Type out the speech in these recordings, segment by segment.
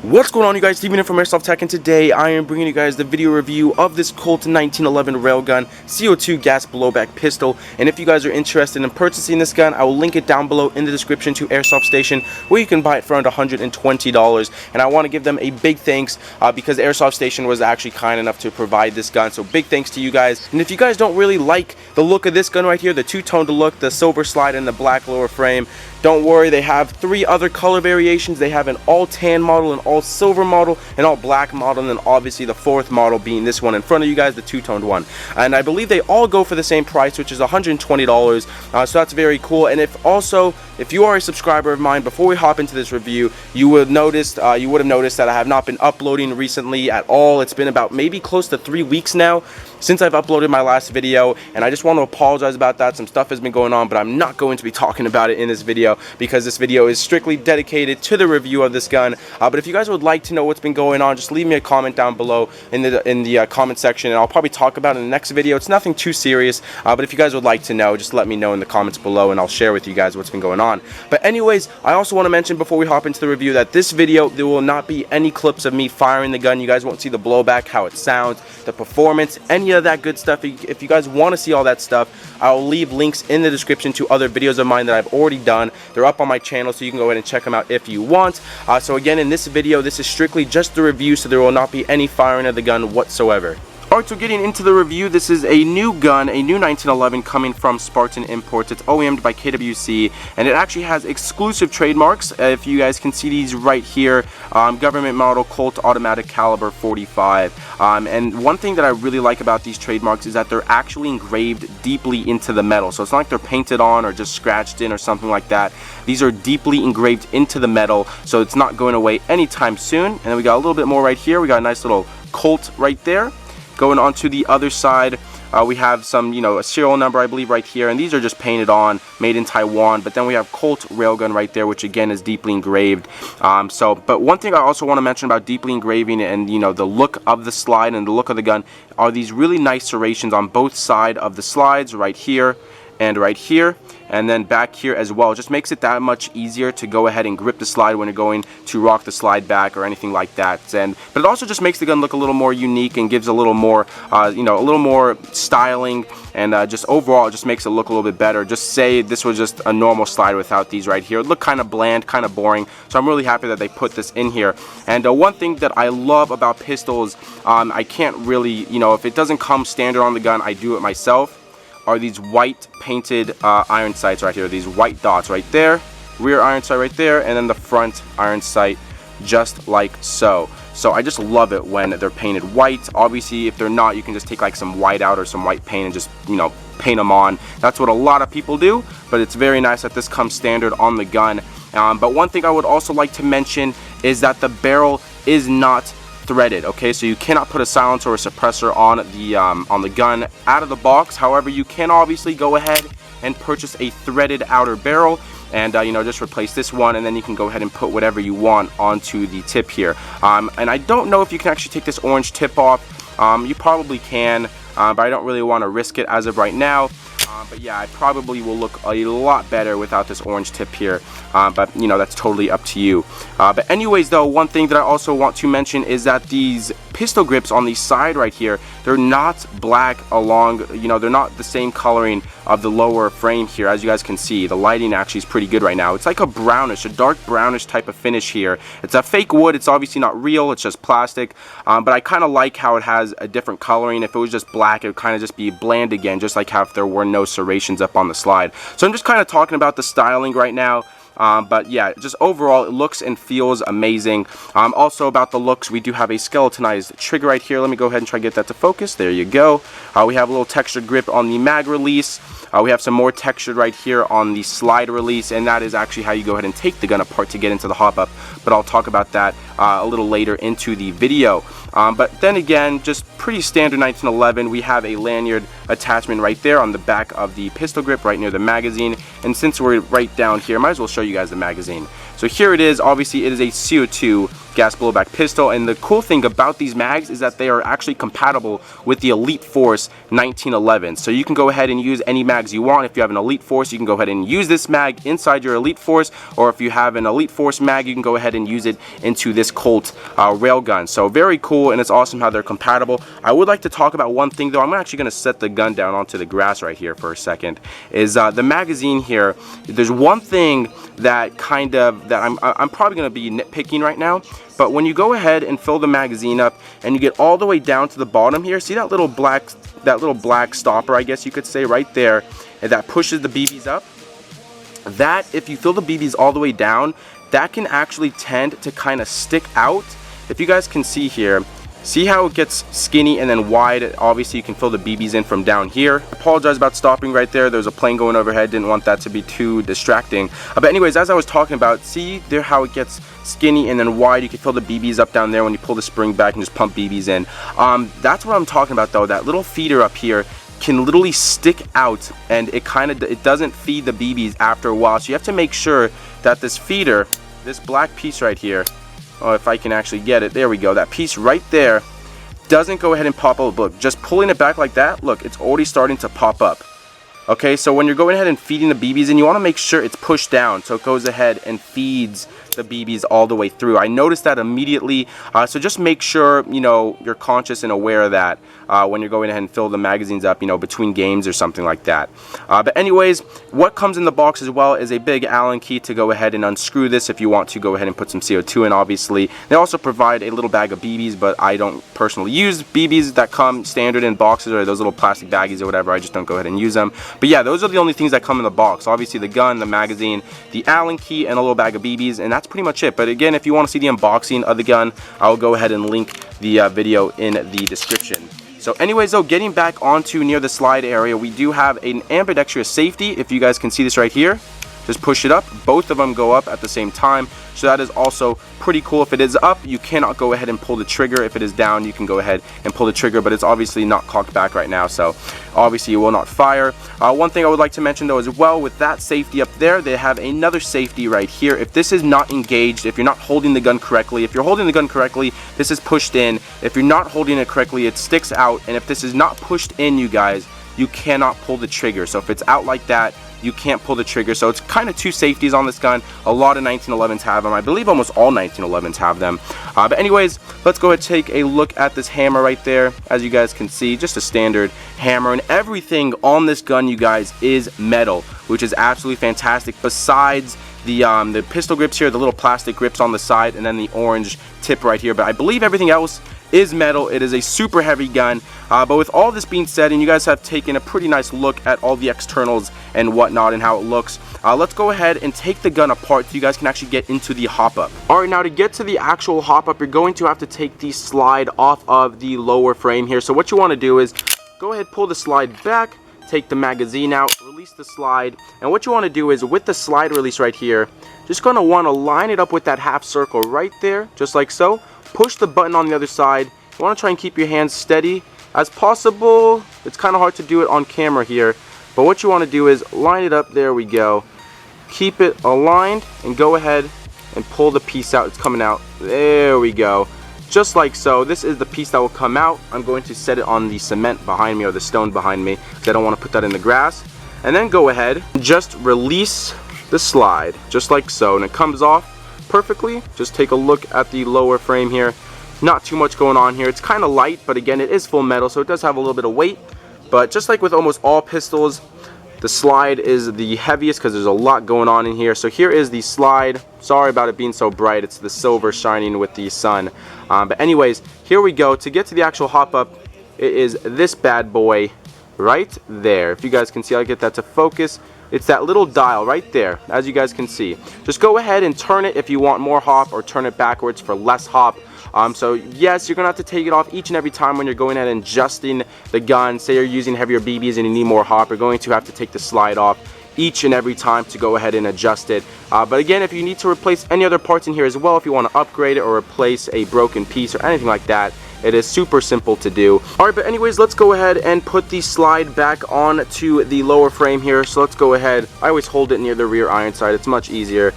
What's going on, you guys? Steven here from Airsoft Tech, and today I am bringing you guys the video review of this Colt 1911 railgun CO2 Gas Blowback Pistol. And if you guys are interested in purchasing this gun, I will link it down below in the description to Airsoft Station, where you can buy it for around $120. And I want to give them a big thanks because Airsoft Station was actually kind enough to provide this gun. So big thanks to you guys. And if you guys don't really like the look of this gun right here, the two-toned look, the silver slide and the black lower frame, don't worry, they have 3 other color variations. They have an all tan model, an all silver model, an all black model, and then obviously the 4th model being this one in front of you guys, the two-toned one. And I believe they all go for the same price, which is $120. So that's very cool. And if you are a subscriber of mine, before we hop into this review, you would have noticed that I have not been uploading recently at all. It's been about maybe close to 3 weeks now since I've uploaded my last video, and I just want to apologize about that. Some stuff has been going on, but I'm not going to be talking about it in this video because this video is strictly dedicated to the review of this gun. But if you guys would like to know what's been going on, just leave me a comment down below in the comment section, and I'll probably talk about it in the next video. It's nothing too serious, but if you guys would like to know, just let me know in the comments below, and I'll share with you guys what's been going on. But anyways, I also want to mention before we hop into the review that this video, there will not be any clips of me firing the gun. You guys won't see the blowback, how it sounds, the performance, any of that good stuff. If you guys want to see all that stuff, I'll leave links in the description to other videos of mine that I've already done. They're up on my channel, so you can go ahead and check them out if you want. So again, in this video, this is strictly just the review, so there will not be any firing of the gun whatsoever. Alright, so getting into the review, this is a new gun, a new 1911 coming from Spartan Imports. It's OEM'd by KWC, and it actually has exclusive trademarks. If you guys can see these right here, government model Colt automatic caliber 45. And one thing that I really like about these trademarks is that they're actually engraved deeply into the metal. So it's not like they're painted on or just scratched in or something like that. These are deeply engraved into the metal, so it's not going away anytime soon. And then we got a little bit more right here. We got a nice little Colt right there. Going on to the other side, we have some, a serial number, I believe, right here, and these are just painted on, made in Taiwan. But then we have Colt railgun right there, which again is deeply engraved. But one thing I also want to mention about deeply engraving and the look of the slide and the look of the gun are these really nice serrations on both sides of the slides, right here and right here, and then back here as well. It just makes it that much easier to go ahead and grip the slide when you're going to rock the slide back or anything like that. But it also just makes the gun look a little more unique and gives a little more, a little more styling, and just overall it just makes it look a little bit better. Just say this was just a normal slide without these right here. It looked kind of bland, kind of boring. So I'm really happy that they put this in here. And one thing that I love about pistols, I can't really, if it doesn't come standard on the gun, I do it myself, are these white painted iron sights right here. These white dots right there, rear iron sight right there, and then the front iron sight just like so. So I just love it when they're painted white. Obviously, if they're not, you can just take like some white out or some white paint and just paint them on. That's what a lot of people do, but it's very nice that this comes standard on the gun. But one thing I would also like to mention is that the barrel is not threaded. Okay, so you cannot put a silencer or a suppressor on the gun out of the box. However, you can obviously go ahead and purchase a threaded outer barrel and just replace this one, and then you can go ahead and put whatever you want onto the tip here. And I don't know if you can actually take this orange tip off. You probably can, but I don't really want to risk it as of right now. But yeah, I probably will look a lot better without this orange tip here, but that's totally up to you. But anyways though, one thing that I also want to mention is that these pistol grips on the side right here, they're not black along, they're not the same coloring of the lower frame here. As you guys can see, the lighting actually is pretty good right now. It's like a brownish, a dark brownish type of finish here. It's a fake wood, it's obviously not real, it's just plastic, but I kind of like how it has a different coloring. If it was just black, it would kind of just be bland again, just like how if there were no serrations up on the slide. So I'm just kind of talking about the styling right now. But yeah, just overall it looks and feels amazing. Also about the looks, we do have a skeletonized trigger right here. Let me go ahead and try to get that to focus. There you go. We have a little textured grip on the mag release. We have some more textured right here on the slide release, and that is actually how you go ahead and take the gun apart to get into the hop-up, but I'll talk about that a little later into the video. But then again, just pretty standard 1911. We have a lanyard attachment right there on the back of the pistol grip right near the magazine, and since we're right down here, might as well show you guys the magazine. So here it is. Obviously it is a CO2 Gas Blowback Pistol. And the cool thing about these mags is that they are actually compatible with the Elite Force 1911. So you can go ahead and use any mags you want. If you have an Elite Force, you can go ahead and use this mag inside your Elite Force, or if you have an Elite Force mag, you can go ahead and use it into this Colt railgun. So very cool, and it's awesome how they're compatible. I would like to talk about one thing though. I'm actually going to set the gun down onto the grass right here for a second. Is the magazine here. There's one thing that I'm probably going to be nitpicking right now, but when you go ahead and fill the magazine up and you get all the way down to the bottom here, see that little black stopper, I guess you could say, right there, and that pushes the BBs up? That, if you fill the BBs all the way down, that can actually tend to kind of stick out. If you guys can see here, see how it gets skinny and then wide. Obviously you can fill the BBs in from down here. I apologize about stopping right there. There's a plane going overhead, didn't want that to be too distracting. But anyways, as I was talking about, see there how it gets skinny and then wide. You can fill the BBs up down there when you pull the spring back and just pump BBs in. That's what I'm talking about though. That little feeder up here can literally stick out, and it doesn't feed the BBs after a while. So you have to make sure that this feeder, this black piece right here, oh, if I can actually get it, there we go, that piece right there doesn't go ahead and pop up. Look, just pulling it back like that, look, it's already starting to pop up. Okay, so when you're going ahead and feeding the BBs in, you want to make sure it's pushed down so it goes ahead and feeds the BBs all the way through. I noticed that immediately, so just make sure, you know, you're conscious and aware of that when you're going ahead and fill the magazines up, you know, between games or something like that. But anyways, what comes in the box as well is a big Allen key to go ahead and unscrew this if you want to go ahead and put some CO2 in, obviously. They also provide a little bag of BBs, but I don't personally use BBs that come standard in boxes or those little plastic baggies or whatever. I just don't go ahead and use them. But yeah, those are the only things that come in the box. Obviously the gun, the magazine, the Allen key, and a little bag of BBs, and that's pretty much it. But again, if you want to see the unboxing of the gun, I'll go ahead and link the video in the description. So anyways though, getting back onto near the slide area, we do have an ambidextrous safety. If you guys can see this right here, just push it up. Both of them go up at the same time, so that is also pretty cool. If it is up, you cannot go ahead and pull the trigger. If it is down, you can go ahead and pull the trigger, but it's obviously not cocked back right now, so obviously you will not fire. One thing I would like to mention though as well, with that safety up there, they have another safety right here. If this is not engaged, if you're not holding the gun correctly, if you're holding the gun correctly, this is pushed in. If you're not holding it correctly, it sticks out, and if this is not pushed in, you guys, you cannot pull the trigger. So if it's out like that, you can't pull the trigger. So it's kind of two safeties on this gun. A lot of 1911s have them. I believe almost all 1911s have them. But anyways, let's go ahead and take a look at this hammer right there. As you guys can see, just a standard hammer, and everything on this gun, you guys, is metal, which is absolutely fantastic. Besides the pistol grips here, the little plastic grips on the side, and then the orange tip right here. But I believe everything else is metal. It is a super heavy gun. But with all this being said, and you guys have taken a pretty nice look at all the externals and whatnot and how it looks, let's go ahead and take the gun apart so you guys can actually get into the hop-up. Alright, now to get to the actual hop-up, you're going to have to take the slide off of the lower frame here. So what you want to do is go ahead, pull the slide back, take the magazine out, release the slide, and what you want to do is with the slide release right here, just going to want to line it up with that half circle right there, just like so. Push the button on the other side. You want to try and keep your hands steady as possible. It's kind of hard to do it on camera here, but what you want to do is line it up. There we go. Keep it aligned and go ahead and pull the piece out. It's coming out. There we go. Just like so. This is the piece that will come out. I'm going to set it on the cement behind me, or the stone behind me, because I don't want to put that in the grass. And then go ahead, just release the slide, just like so, and it comes off perfectly. Just take a look at the lower frame here. Not too much going on here. It's kind of light, but again, it is full metal, so it does have a little bit of weight. But just like with almost all pistols, the slide is the heaviest because there's a lot going on in here. So here is the slide. Sorry about it being so bright. It's the silver shining with the sun. But anyways, here we go. To get to the actual hop-up, it is this bad boy right there. If you guys can see, I'll get that to focus. It's that little dial right there, as you guys can see. Just go ahead and turn it if you want more hop, or turn it backwards for less hop. So yes, you're gonna have to take it off each and every time when you're going ahead and adjusting the gun. Say you're using heavier BBs and you need more hop, you're going to have to take the slide off each and every time to go ahead and adjust it. But again, if you need to replace any other parts in here as well, if you want to upgrade it or replace a broken piece or anything like that, it is super simple to do. Alright, but anyways, let's go ahead and put the slide back on to the lower frame here. So let's go ahead. I always hold it near the rear iron sight. It's much easier.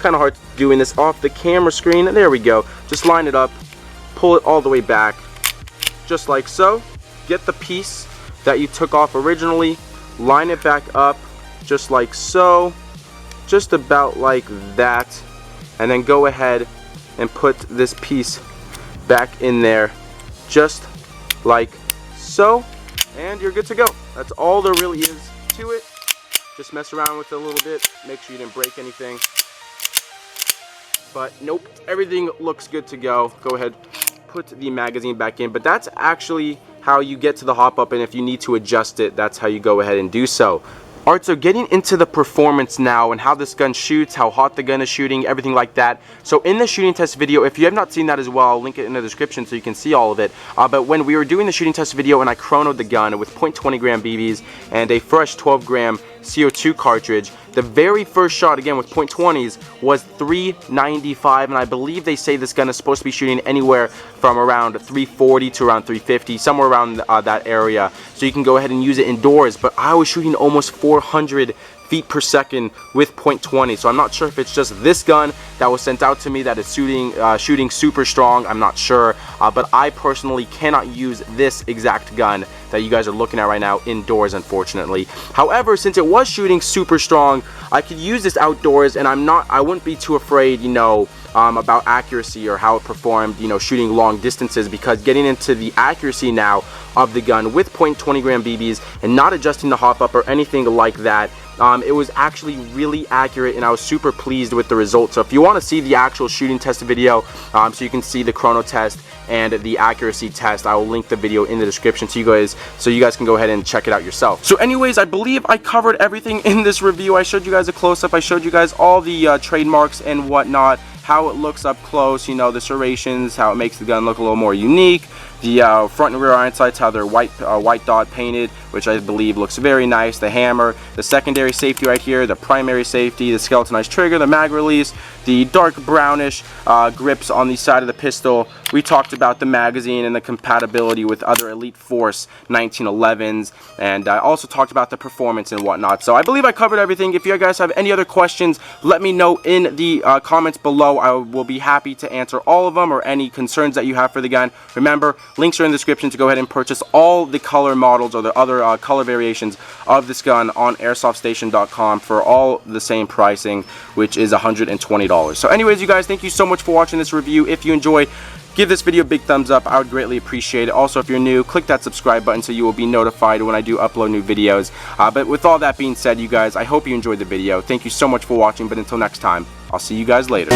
kind of hard doing this off the camera screen. There we go. Just line it up, pull it all the way back, just like so. Get the piece that you took off originally, line it back up, just like so, just about like that, and then go ahead and put this piece back in there, just like so, and you're good to go. That's all there really is to it. Just mess around with it a little bit, make sure you didn't break anything. But nope, everything looks good to go. Go ahead, put the magazine back in. But that's actually how you get to the hop up, and if you need to adjust it, that's how you go ahead and do so. Alright, so getting into the performance now and how this gun shoots, how hot the gun is shooting, everything like that. So in the shooting test video, if you have not seen that as well, I'll link it in the description so you can see all of it. But when we were doing the shooting test video and I chronoed the gun with 0.20 gram BBs and a fresh 12 gram CO2 cartridge, the very first shot, again with .20s, was 395, and I believe they say this gun is supposed to be shooting anywhere from around 340 to around 350, somewhere around that area. So you can go ahead and use it indoors, but I was shooting almost 400 feet per second with .20, so I'm not sure if it's just this gun that was sent out to me that is shooting super strong. I'm not sure, but I personally cannot use this exact gun that you guys are looking at right now indoors, unfortunately. However, since it was shooting super strong, I could use this outdoors, and I wouldn't be too afraid, you know, about accuracy or how it performed, you know, shooting long distances, because getting into the accuracy now of the gun with .20 gram BBs and not adjusting the hop up or anything like that, it was actually really accurate, and I was super pleased with the results. So if you want to see the actual shooting test video, so you can see the chrono test and the accuracy test, I will link the video in the description so you guys can go ahead and check it out yourself. So anyways, I believe I covered everything in this review. I showed you guys a close-up, I showed you guys all the trademarks and whatnot, how it looks up close, you know, the serrations, how it makes the gun look a little more unique, the front and rear iron sights, how they're white dot painted, which I believe looks very nice, the hammer, the secondary safety right here, the primary safety, the skeletonized trigger, the mag release, the dark brownish grips on the side of the pistol. We talked about the magazine and the compatibility with other Elite Force 1911s, and I also talked about the performance and whatnot. So I believe I covered everything. If you guys have any other questions, let me know in the comments below. I will be happy to answer all of them or any concerns that you have for the gun. Remember, links are in the description to go ahead and purchase all the color models or the other color variations of this gun on airsoftStation.com for all the same pricing, which is $120. So anyways, you guys, thank you so much for watching this review. If you enjoyed, give this video a big thumbs up. I would greatly appreciate it. Also, if you're new, click that subscribe button so you will be notified when I do upload new videos. But with all that being said, you guys, I hope you enjoyed the video. Thank you so much for watching, but until next time, I'll see you guys later.